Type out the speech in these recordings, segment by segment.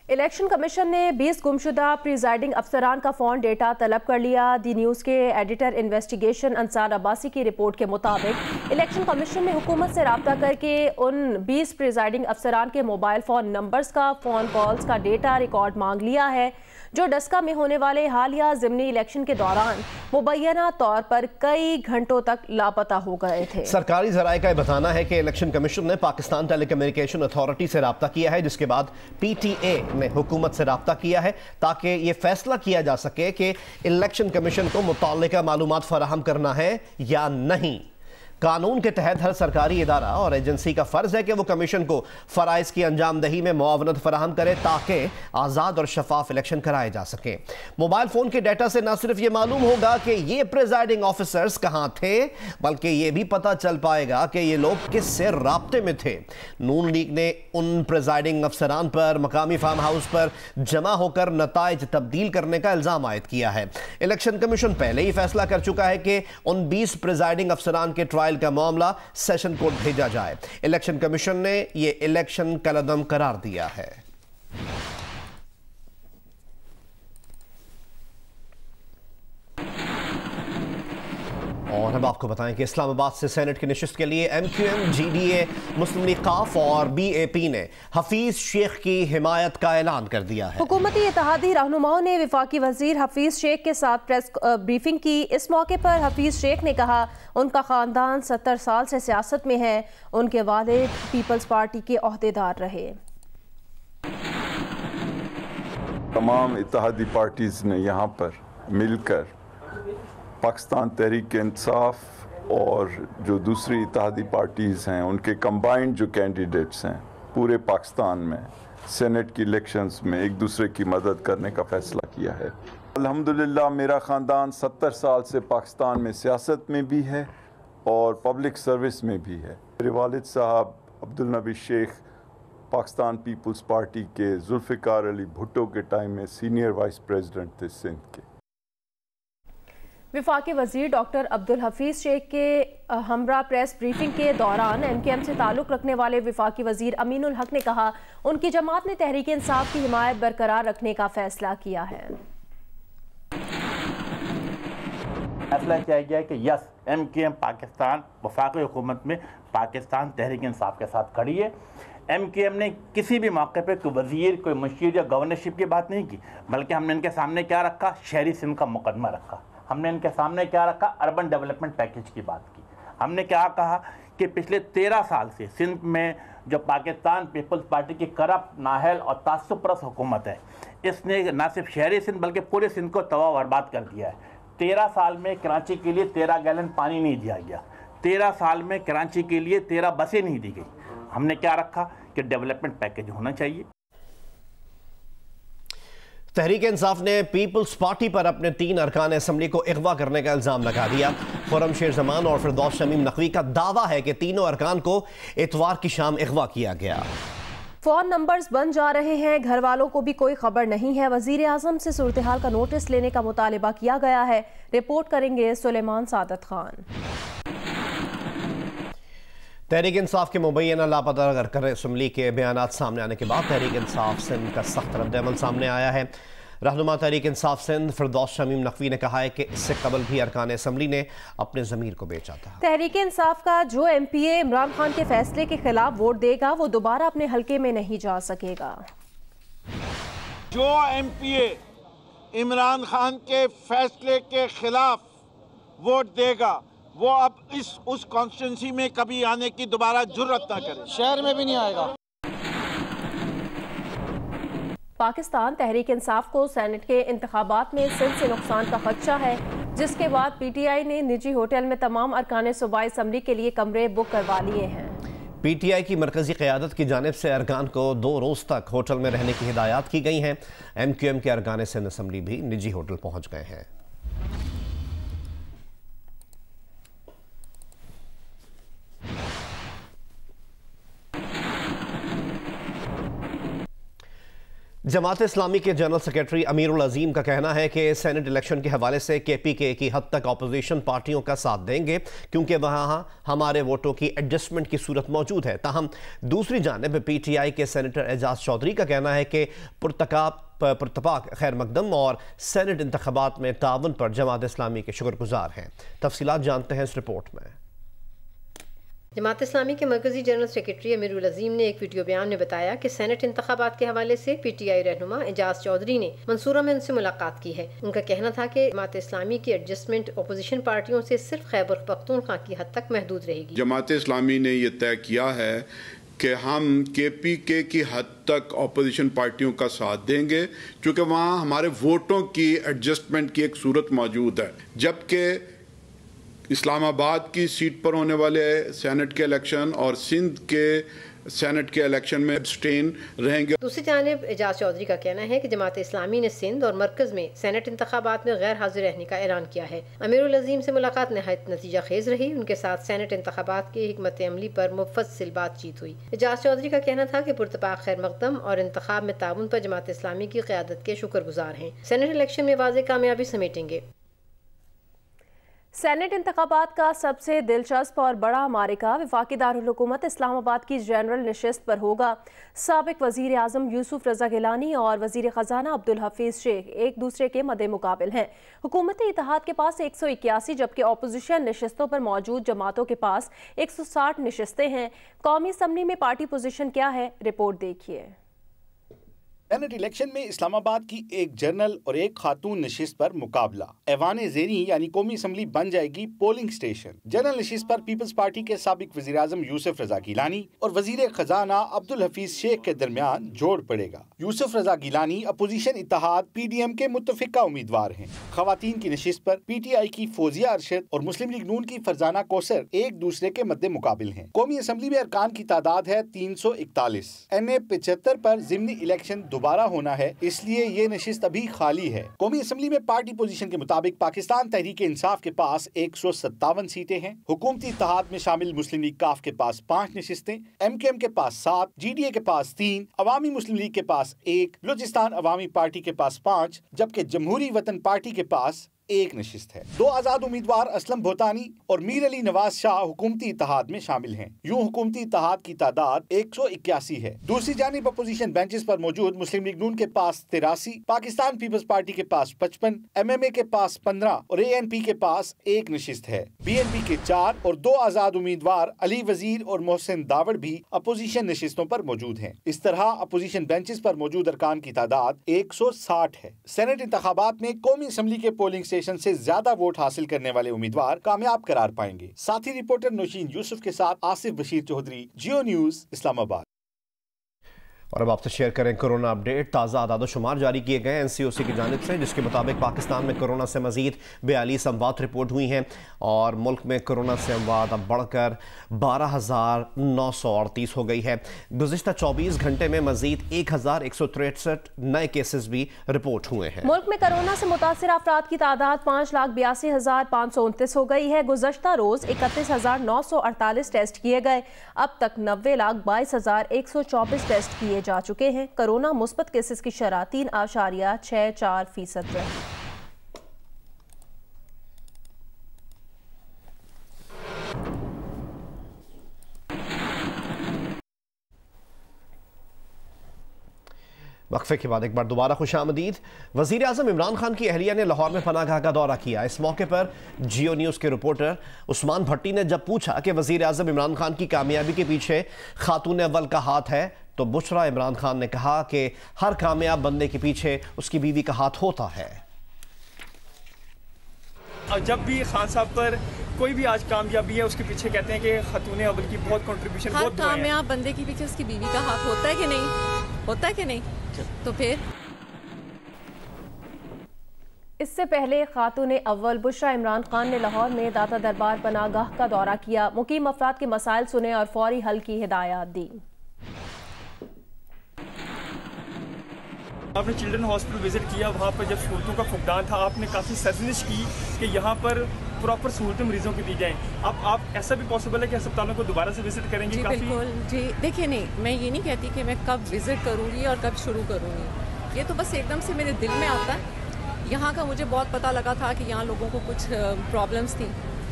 Election commission ने 20 गुमशुदा presiding अफसरान का फ़ोन डेटा तलब कर लिया। दी न्यूज़ के एडिटर इन्वेस्टिगेशन अंसार अब्बासी की रिपोर्ट के मुताबिक इलेक्शन कमीशन ने हुकूमत से रब्ता करके उन 20 प्रिजाइडिंग अफसरान के मोबाइल फ़ोन नंबर्स का फ़ोन कॉल्स का डेटा रिकॉर्ड मांग लिया है, जो डस्का में होने वाले हालिया ज़िमनी इलेक्शन के दौरान मुबैना तौर पर कई घंटों तक लापता हो गए थे। सरकारी ज़राए का बताना है कि इलेक्शन कमीशन ने पाकिस्तान टेलीकम्युनिकेशन अथॉरिटी से रब्ता किया है, जिसके बाद PTA ने हुकूमत से रब्ता किया है ताकि ये फैसला किया जा सके कि इलेक्शन कमीशन को मुताल्लिका मालूमात फराहम करना है या नहीं। कानून के तहत हर सरकारी इदारा और एजेंसी का फर्ज है कि वो कमीशन को फराइज की अंजामदही में मुआवनत फराहम करे ताकि आज़ाद और शफाफ इलेक्शन कराए जा सके। मोबाइल फ़ोन के डाटा से न सिर्फ ये मालूम होगा कि ये प्रिजाइडिंग ऑफिसर्स कहाँ थे, बल्कि ये भी पता चल पाएगा कि ये लोग किससे राब्ते में थे। नून लीग ने उन प्रिजाइडिंग अफसरान पर मकामी फार्म हाउस पर जमा होकर नताइज तब्दील करने का इल्ज़ाम आयद किया है। इलेक्शन कमीशन पहले ही फैसला कर चुका है कि उन 20 प्रिजाइडिंग अफसरान के ट्रायल का मामला सेशन कोर्ट भेजा जाए। इलेक्शन कमीशन ने यह इलेक्शन कलअदम करार दिया है। और अब आपको बताएं कि इस्लामाबाद से सेनेट की नशिस्त के लिए MQM, GDA, मुस्लिम लीग काफ और BAP ने हफीज शेख की हिमायत का ऐलान कर दिया है। हुकूमती इत्तेहादी रहनुमाओं ने वफाकी वजीर हफीज शेख के साथ प्रेस ब्रीफिंग की। इस मौके पर हफीज शेख ने कहा उनका खानदान 70 साल से सियासत में है, उनके वालिद पीपल्स पार्टी के ओहदेदार रहे। तमाम इत्तेहादी पार्टीज ने यहाँ पर मिलकर पाकिस्तान तहरीक इंसाफ और जो दूसरी इत्तेहादी पार्टीज़ हैं उनके कंबाइंड जो कैंडिडेट्स हैं पूरे पाकिस्तान में सेनेट की इलेक्शंस में एक दूसरे की मदद करने का फ़ैसला किया है। अल्हम्दुलिल्लाह मेरा ख़ानदान 70 साल से पाकिस्तान में सियासत में भी है और पब्लिक सर्विस में भी है। मेरे वालिद साहब अब्दुल नबी शेख पाकिस्तान पीपल्स पार्टी के जुल्फ़िकार अली भुट्टो के टाइम में सीनियर वाइस प्रेसिडेंट थे सिंध के। वफाकी वजीर डॉक्टर अब्दुल हफीज शेख के हमरा प्रेस ब्रीफिंग के दौरान MKM से ताल्लुक़ रखने वाले वफाकी वजीर अमीनुल हक ने कहा उनकी जमात ने तहरीक इंसाफ की हिमायत बरकरार रखने का फैसला किया है। फैसला किया गया है कि यस MKM पाकिस्तान वफाकी हुकूमत में पाकिस्तान तहरीक इंसाफ के साथ खड़ी है। MKM ने किसी भी मौके पे कोई वजीर, कोई मुशीर या गवर्नरशिप की बात नहीं की, बल्कि हमने इनके सामने क्या रखा, शहरी सिंध का मुकदमा रखा। हमने इनके सामने क्या रखा, अर्बन डेवलपमेंट पैकेज की बात की। हमने क्या कहा कि पिछले 13 साल से सिंध में जो पाकिस्तान पीपल्स पार्टी की करप्ट, नाहल और तासुब हुकूमत है, इसने न सिर्फ शहरी सिंध बल्कि पूरे सिंध को तबाह बर्बाद कर दिया है। 13 साल में कराची के लिए 13 गैलन पानी नहीं दिया गया। 13 साल में कराची के लिए 13 बसें नहीं दी गई। हमने क्या रखा कि डेवलपमेंट पैकेज होना चाहिए। तहरीक इंसाफ ने पीपल्स पार्टी पर अपने 3 अरकान असम्बली को अगवा करने का इल्ज़ाम लगा दिया। खुर्रम शेर जमान और फिरदौस शमीम नकवी का दावा है कि तीनों अरकान को इतवार की शाम अगवा किया गया। फ़ोन नंबर्स बन जा रहे हैं, घर वालों को भी कोई खबर नहीं है। वज़ीर आज़म से सूरत हाल का नोटिस लेने का मुतालिबा किया गया है। रिपोर्ट करेंगे सुलेमान सादत खान। तहरीक इंसाफ के मुबैना लापता अरकान असम्बली के बयानात सामने आने के बाद तहरीक इंसाफ सिंध का सख्त रद्द-ए-अमल सामने आया है। रहनुमा तहरीक इंसाफ सिंध फिरदौस शमीम नकवी ने कहा है कि इससे कबल भी अरकान असम्बली ने अपने ज़मीर को बेचा था। तहरीक इंसाफ का जो MPA इमरान खान के फैसले के खिलाफ वोट देगा वो दोबारा अपने हल्के में नहीं जा सकेगा। जो MPA इमरान खान के फैसले के खिलाफ वोट देगा वो अब उस कॉन्स्टिट्यूंसी में कभी आने की दोबारा जुर्रत ना करे, शहर में भी नहीं आएगा। पाकिस्तान तहरीक इंसाफ को सेनेट के इंतखाबात में सिंध से नुकसान का खदशा है, जिसके बाद PTI ने निजी होटल में तमाम अरकान सूबाई असम्बली के लिए कमरे बुक करवा लिए हैं। PTI की मरकजी क़यादत की जानिब से अरकान को 2 रोज़ तक होटल में रहने की हिदायत की गई हैं। MQM के अरकान सिंध असम्बली भी निजी होटल पहुँच गए हैं। जमात इस्लामी के जनरल सेक्रेटरी अमीरुल अजीम का कहना है कि सेनेट इलेक्शन के हवाले से KPK की हद तक अपोजिशन पार्टियों का साथ देंगे क्योंकि वहाँ हमारे वोटों की एडजस्टमेंट की सूरत मौजूद है। ताहम दूसरी जानिब PTI के सेनेटर एजाज चौधरी का कहना है कि पुरतपाक खैर मकदम और सेनेट इंतखाबात में ताउन पर जमात इस्लामी के शुक्रगुजार हैं। तफसीलात जानते हैं इस रिपोर्ट में। जमात इस्लामी के मरकजी जनरल सेक्रेटरी अमीरुल अजीम ने एक वीडियो बयान में बताया कि सेनेट इंतखाबात के हवाले से PTI रहनुमा एजाज चौधरी ने मंसूरा में उनसे मुलाकात की है। उनका कहना था कि जमात इस्लामी की एडजस्टमेंट अपोजिशन पार्टियों से सिर्फ खैबर पख्तूनख्वा की हद तक महदूद रहेगी। जमात इस्लामी ने यह तय किया है कि हम KPK की हद तक अपोजिशन पार्टियों का साथ देंगे क्योंकि वहाँ हमारे वोटों की एडजस्टमेंट की एक सूरत मौजूद है, जबकि इस्लामाबाद की सीट पर होने वाले सेनेट के इलेक्शन और सिंध के सेनेट के इलेक्शन में एब्सटेन रहेंगे। दूसरी जानिब एजाज चौधरी का कहना है कि जमात इस्लामी ने सिंध और मरकज में सेनेट इंतखाबात में गैर हाजिर रहने का ऐलान किया है। अमीरुल अजीम से मुलाकात नहायत नतीजा खेज रही। उनके साथ सेनेट इंतखाबात की हिकमत अमली पर मुफस्सिल बातचीत हुई। एजाज चौधरी का कहना था कि पुरतपाक खैर मकदम और इंतखाब में ताउन पर जमात इस्लामी की क़यादत के शुक्रगुजार हैं। सेनेट इलेक्शन में वाज़ेह कामयाबी समेटेंगे। सेनेट इंतखाबात का सबसे दिलचस्प और बड़ा मारिका वफाकी दारुल हुकूमत इस्लामाबाद की जनरल नशिस्त पर होगा। साबिक वज़ीर आज़म यूसुफ रज़ा गिलानी और वज़ीर ख़जाना अब्दुल हफीज़ शेख एक दूसरे के मद्दे मुकाबिल हैं। हुकूमती इत्तेहाद के पास 181 जबकि अपोजिशन नशिस्तों पर मौजूद जमातों के पास 160 नशिस्तें हैं। कौमी असम्बली में पार्टी पोजीशन क्या है, रिपोर्ट देखिए। सेनेट इलेक्शन में इस्लामाबाद की एक जनरल और एक खातून नशिस्त पर मुकाबला। ऐवान ज़ेरी यानी कौमी असम्बली बन जाएगी पोलिंग स्टेशन। जनरल नशिस्त पर पीपल्स पार्टी के साबिक वज़ीर आज़म यूसुफ रज़ा गिलानी और वज़ीर ख़जाना अब्दुल हफीज़ शेख के दरमियान जोड़ पड़ेगा। यूसुफ रज़ा गिलानी अपोजिशन इत्तेहाद PDM के मुत्तफ़िका उम्मीदवार हैं। ख़वातीन की नशिस्त पर PTI की फौजिया अरशद और मुस्लिम लीग नून की फरजाना कौसर एक दूसरे के मद्दे मुकाबिल हैं। कौमी असम्बली में अरकान की तादाद है 341। NA 75 पर ज़िमनी इलेक्शन दोबारा होना है, इसलिए ये नशिस्त अभी खाली है। कौमी असम्बली में पार्टी पोजीशन के मुताबिक पाकिस्तान तहरीक इंसाफ के पास 157 सीटें हैं। हुकूमती इत्तेहाद में शामिल मुस्लिम लीग काफ के पास 5 नशिस्तें, MKM के पास 7, GDA के पास 3, अवामी मुस्लिम लीग के पास 1, बलूचिस्तान अवामी पार्टी के पास 5, जबकि जमहूरी वतन पार्टी के पास 1 नशिस्त है। 2 आजाद उम्मीदवार असलम भोतानी और मीर अली नवाज शाह हुकूमती इत्तेहाद में शामिल हैं। यूं हुकूमती इत्तेहाद की तादाद 181 है। दूसरी जानिब अपोजिशन बेंचेस पर मौजूद मुस्लिम लीग नून के पास 83, पाकिस्तान पीपल्स पार्टी के पास 55, MMA के पास 15 और ANP के पास 1 नशिस्त है। BNP के 4 और 2 आजाद उम्मीदवार अली वजीर और मोहसिन दावड़ भी अपोजिशन नशिस्तों पर मौजूद हैं। इस तरह अपोजिशन बेंचेस पर मौजूद अरकान की तादाद 160 है। सेनेट इंतखाबात में कौमी असम्बली के पोलिंग स्टेशन से ज्यादा वोट हासिल करने वाले उम्मीदवार कामयाब करार पाएंगे। साथी रिपोर्टर नौशीन यूसुफ के साथ आसिफ बशीर चौधरी, जियो न्यूज, इस्लामाबाद। और अब आपसे शेयर करें कोरोना अपडेट। ताज़ा आदादोशुमार जारी किए गए NCOC की जानिब से, जिसके मुताबिक पाकिस्तान में कोरोना से मजीद 42 अमवात रिपोर्ट हुई हैं और मुल्क में कोरोना से अमवात अब बढ़कर 12,938 हो गई है। गुज़िश्ता 24 घंटे में मजीद 1,163 नए केसेस भी रिपोर्ट हुए हैं। मुल्क में कोरोना से मुतासिर अफराद की तादाद 5,82,529 हो गई है। गुज़श्ता रोज 31,948 टेस्ट किए गए। अब तक 90,22,124 टेस्ट किए जा चुके हैं। कोरोना मुस्बत केसेस की शरह 3.64% रही। वक्फे के बाद एक बार दोबारा खुशामदीद। वज़ीर आज़म इमरान खान की अहलिया ने लाहौर में पनाहगाह का दौरा किया। इस मौके पर जियो न्यूज़ के रिपोर्टर उस्मान भट्टी ने जब पूछा कि वज़ीर आज़म इमरान खान की कामयाबी के पीछे खातून अव्वल का हाथ है, तो बुशरा इमरान खान ने कहा कि हर कामयाब बंदे के पीछे उसकी बीवी का हाथ होता है। जब भी खान साहब पर कोई भी आज कामयाबी है, उसके पीछे कहते हैं कि खातून अव्वल की बहुत कंट्रीब्यूशन, हर कामयाब बंदे के पीछे उसकी बीवी का हाथ होता है कि नहीं, होता है कि नहीं? तो फिर इससे पहले खातून अव्वल बुशरा इमरान खान ने लाहौर में दाता दरबार पनाहगाह का दौरा किया। मुकीम अफराद के मसाइल सुने और फौरी हल की हिदायत दी। आपने चिल्ड्रन हॉस्पिटल विजिट किया, वहाँ पर जब सहूलतों का फुकदान था, आपने काफ़ी सरजनिश की कि यहाँ पर प्रॉपर सहूलतें मरीजों को दी जाएं। अब आप ऐसा भी पॉसिबल है कि अस्पतालों को दोबारा से विजिट करेंगे? जी बिल्कुल जी। देखिए, नहीं, मैं ये नहीं कहती कि मैं कब विजिट करूँगी और कब शुरू करूँगी। ये तो बस एकदम से मेरे दिल में आता है। यहाँ का मुझे बहुत पता लगा था कि यहाँ लोगों को कुछ प्रॉब्लम्स थी,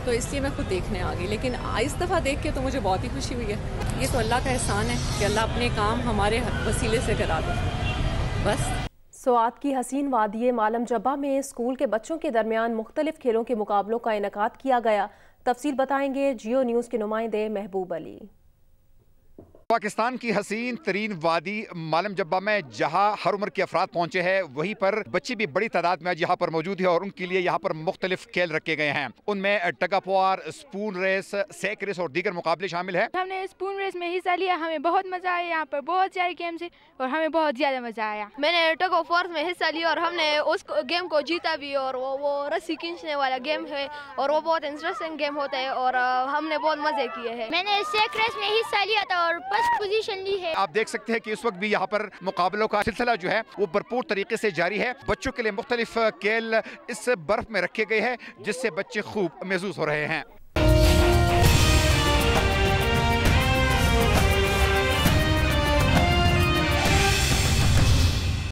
तो इसलिए मैं खुद देखने आ गई। लेकिन इस दफ़ा देख के तो मुझे बहुत ही खुशी हुई है। ये तो अल्लाह का एहसान है कि अल्लाह अपने काम हमारे वसीले से करा दे बस। स्वात की हसीन वादी मालम जब्बा में स्कूल के बच्चों के दरमियान मुख्तलिफ खेलों के मुकाबलों का इनेकाद किया गया। तफसील बताएंगे जियो न्यूज़ के नुमाइंदे महबूब अली। पाकिस्तान की हसीन तरीन वादी मालम जब्बा में जहां हर उम्र के अफराद पहुंचे हैं, वहीं पर बच्चे भी बड़ी तादाद में आज यहाँ पर मौजूद है और उनके लिए यहाँ पर मुख्तलिफ खेल रखे गए हैं। उनमें tug of war, spoon race, sack race और दीगर मुकाबले शामिल है। हमने स्पून रेस में हिस्सा लिया, हमें बहुत मजा आया। यहाँ पर बहुत सारे गेम्स है और हमें बहुत ज्यादा मजा आया। मैंने टग ऑफ वार में हिस्सा लिया और हमने उस गेम को जीता भी। और वो रस्सी खींचने वाला गेम है और वो बहुत इंटरेस्टिंग गेम होता है और हमने बहुत मजे किए हैं। मैंने सैक रेस में हिस्सा लिया था और फर्स्ट पोजीशन ली है। आप देख सकते हैं कि इस वक्त भी यहाँ पर मुकाबलों का सिलसिला जो है वो भरपूर तरीके से जारी है। बच्चों के लिए मुख्तलिफ खेल इस बर्फ में रखे गए हैं जिससे बच्चे खूब महसूस हो रहे हैं।